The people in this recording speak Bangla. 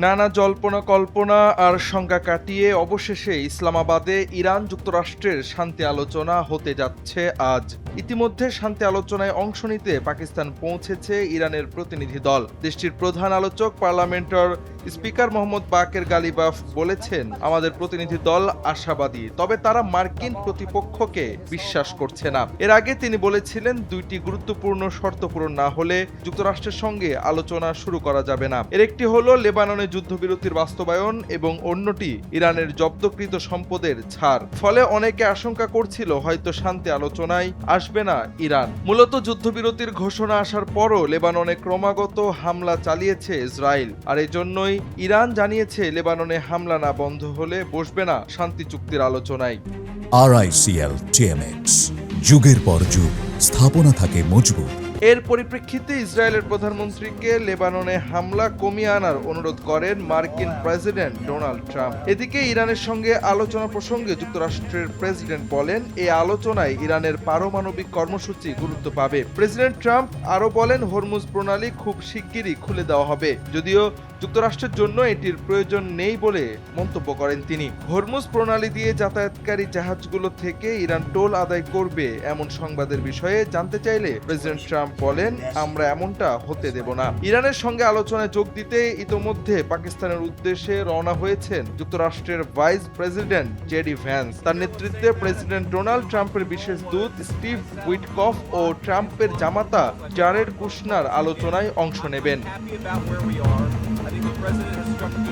নানা জল্পনা কল্পনা আর শঙ্কা কাটিয়ে অবশেষে ইসলামাবাদে ইরান যুক্তরাষ্ট্রের শান্তি আলোচনা হতে যাচ্ছে আজ। ইতিমধ্যে শান্তি আলোচনায় অংশ নিতে পাকিস্তান পৌঁছেছে ইরানের প্রতিনিধি দল। দেশটির প্রধান আলোচক পার্লামেন্টের স্পিকার মোহাম্মদ বাকের গালিবাফ বলেছেন, আমাদের প্রতিনিধি দল আশাবাদী, তবে তারা মার্কিন প্রতিপক্ষকে বিশ্বাস করছে না। এর আগে তিনি বলেছিলেন, দুইটি গুরুত্বপূর্ণ শর্ত পূরণ না হলে যুক্তরাষ্ট্রের সঙ্গে আলোচনা শুরু করা যাবে না। এর একটি হলো লেবাননে যুদ্ধবিরতির বাস্তবায়ন এবং অন্যটি ইরানের জব্দকৃত সম্পদের ছাড়। ফলে অনেকে আশঙ্কা করছিল হয়তো শান্তি আলোচনায় আসবে না ইরান। মূলত যুদ্ধবিরতির ঘোষণা আসার পরও লেবাননে ক্রমাগত হামলা চালিয়েছে ইসরায়েল, আর এজন্যই ইরান জানিয়েছে লেবাননে হামলা না বন্ধ হলে বসবে না শান্তি চুক্তির আলোচনায়। RICL TMX, যুগের পর যুগ স্থাপনা থাকে মজবুত। এর পরিপ্রেক্ষিতে ইসরায়েলের প্রধানমন্ত্রীকে লেবাননে হামলা কমিয়ে আনার অনুরোধ করেন মার্কিন প্রেসিডেন্ট ডোনাল্ড ট্রাম্প। এদিকে ইরানের সঙ্গে আলোচনা প্রসঙ্গে যুক্তরাষ্ট্রের প্রেসিডেন্ট বলেন, এই আলোচনায় ইরানের পারমাণবিক কর্মসূচি গুরুত্ব পাবে। প্রেসিডেন্ট ট্রাম্প আরও বলেন, হরমুজ প্রণালী খুব শিগগিরই খুলে দেওয়া হবে, যদিও যুক্তরাষ্ট্রের জন্য এটির প্রয়োজন নেই বলে মন্তব্য করেন তিনি। হরমুজ প্রণালী দিয়ে যাতায়াতকারী জাহাজগুলো থেকে ইরান টোল আদায় করবে এমন সংবাদের বিষয়ে জানতে চাইলে প্রেসিডেন্ট ট্রাম্প বলেন, আমরা এমনটা হতে দেব না। ইরানের সঙ্গে আলোচনায় যোগ দিতে ইতোমধ্যে পাকিস্তানের উদ্দেশ্যে রওনা হয়েছেন যুক্তরাষ্ট্রের ভাইস প্রেসিডেন্ট জেডি ভ্যান্স। তার নেতৃত্বে প্রেসিডেন্ট ডোনাল্ড ট্রাম্পের বিশেষ দূত স্টিভ উইটকফ ও ট্রাম্পের জামাতা জারেড কুশনার আলোচনায় অংশ নেবেন। I think the president has struck a good